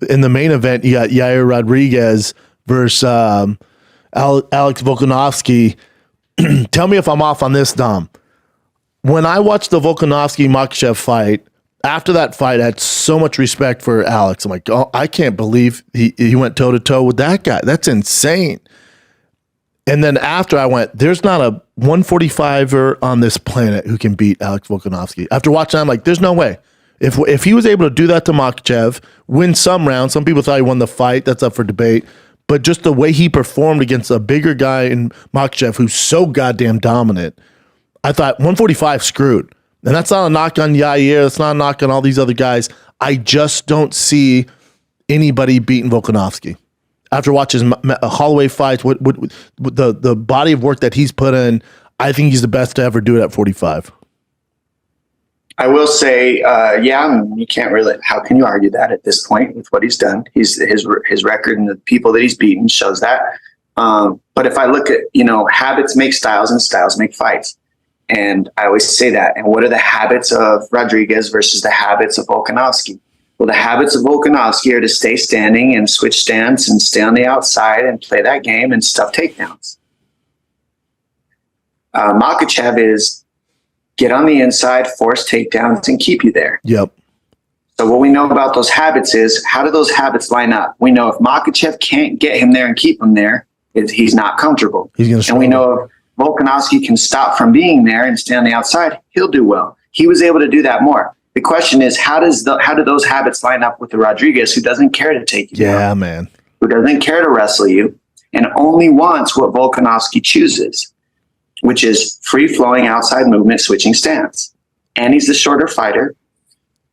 in the main event, you got Yair Rodriguez versus Alex Volkanovski. Tell me if I'm off on this, Dom. When I watched the Volkanovski-Makhachev fight, after that fight, I had so much respect for Alex. I'm like, oh, I can't believe he went toe-to-toe with that guy. That's insane. And then after I went, there's not a 145er on this planet who can beat Alex Volkanovski. After watching, I'm like, there's no way. If he was able to do that to Makhachev, win some rounds, some people thought he won the fight. That's up for debate. But just the way he performed against a bigger guy in Makhachev who's so goddamn dominant, I thought 145 screwed. And that's not a knock on Yair. That's not a knock on all these other guys. I just don't see anybody beating Volkanovski. After watching Holloway fights, the body of work that he's put in, I think he's the best to ever do it at 45. I will say, you can't really. How can you argue that at this point with what he's done? His record and the people that he's beaten shows that. But if I look at, habits make styles and styles make fights, and I always say that. And what are the habits of Rodriguez versus the habits of Volkanovski? Well, the habits of Volkanovski are to stay standing and switch stance and stay on the outside and play that game and stuff takedowns. Makhachev is get on the inside, force takedowns, and keep you there. Yep. So what we know about those habits is, how do those habits line up? We know if Makhachev can't get him there and keep him there, he's not comfortable. And we know if Volkanovski can stop from being there and stay on the outside, he'll do well. He was able to do that more. The question is, how do those habits line up with the Rodriguez who doesn't care to take you down? Yeah, man. Who doesn't care to wrestle you and only wants what Volkanovski chooses, which is free-flowing outside movement, switching stance. And he's the shorter fighter.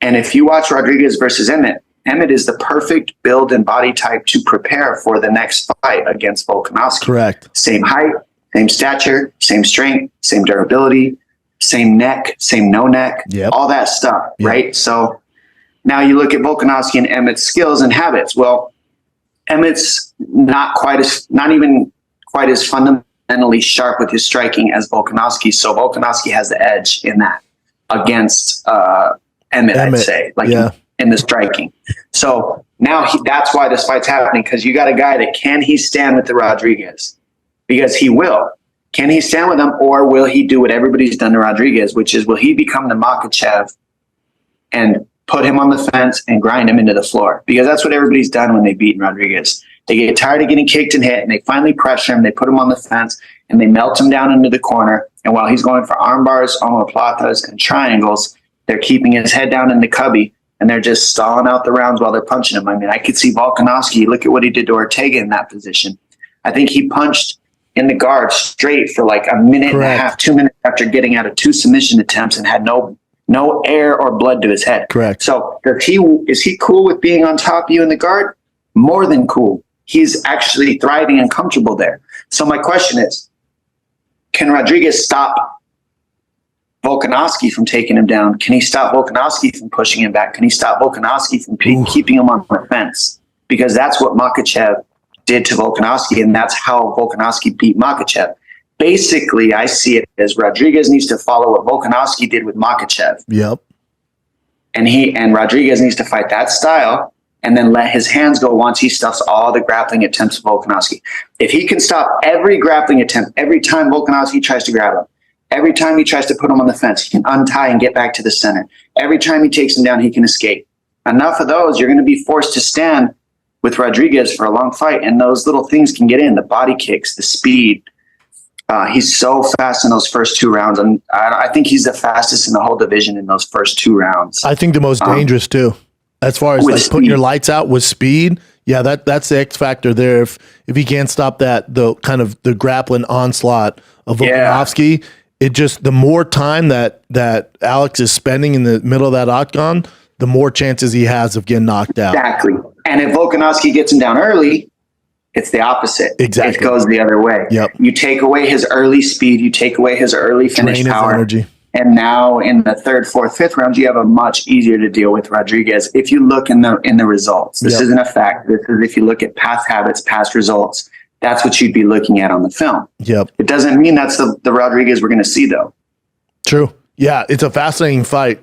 And if you watch Rodriguez versus Emmett is the perfect build and body type to prepare for the next fight against Volkanovski. Correct. Same height, same stature, same strength, same durability, same neck, same no neck, all that stuff, right? So now you look at Volkanovski and Emmett's skills and habits. Well, Emmett's not even quite as fundamentally sharp with his striking as Volkanovski. So Volkanovski has the edge in that against Emmett, I'd say, in the striking. So now that's why this fight's happening, because you got a guy that can he stand with the Rodriguez? Because he will. Can he stand with him, or will he do what everybody's done to Rodriguez, which is, will he become the Makhachev and put him on the fence and grind him into the floor? Because that's what everybody's done when they beat Rodriguez. They get tired of getting kicked and hit, and they finally pressure him. They put him on the fence, and they melt him down into the corner. And while he's going for arm bars, omoplatas, and triangles, they're keeping his head down in the cubby, and they're just stalling out the rounds while they're punching him. I mean, I could see Volkanovski. Look at what he did to Ortega in that position. I think he punched in the guard straight for like a minute and a half, 2 minutes after getting out of 2 submission attempts and had no air or blood to his head. Correct. So is he cool with being on top of you in the guard? More than cool. He's actually thriving and comfortable there. So my question is, can Rodriguez stop Volkanovski from taking him down? Can he stop Volkanovski from pushing him back? Can he stop Volkanovski from keeping him on the fence? Because that's what Makhachev did to Volkanovski, and that's how Volkanovski beat Makhachev. Basically, I see it as Rodriguez needs to follow what Volkanovski did with Makhachev. Yep. And Rodriguez needs to fight that style and then let his hands go once he stuffs all the grappling attempts of Volkanovski. If he can stop every grappling attempt, every time Volkanovski tries to grab him, every time he tries to put him on the fence, he can untie and get back to the center. Every time he takes him down, he can escape. Enough of those, you're going to be forced to stand with Rodriguez for a long fight, and those little things can get in, the body kicks, the speed. He's so fast in those first 2 rounds, and I think he's the fastest in the whole division in those first 2 rounds. I think the most dangerous too, as far as like putting your lights out with speed. Yeah, that's the X factor there. If he can't stop the grappling onslaught of Volkanovski, it just, the more time that Alex is spending in the middle of that octagon, the more chances he has of getting knocked out. Exactly. And if Volkanovski gets him down early, it's the opposite. Exactly. It goes the other way. Yep. You take away his early speed, you take away his early finish power. Energy. And now in the 3rd, 4th, 5th rounds, you have a much easier to deal with Rodriguez. If you look in the results, this isn't a fact. This is if you look at past habits, past results, that's what you'd be looking at on the film. Yep. It doesn't mean that's the Rodriguez we're going to see, though. True. Yeah, it's a fascinating fight.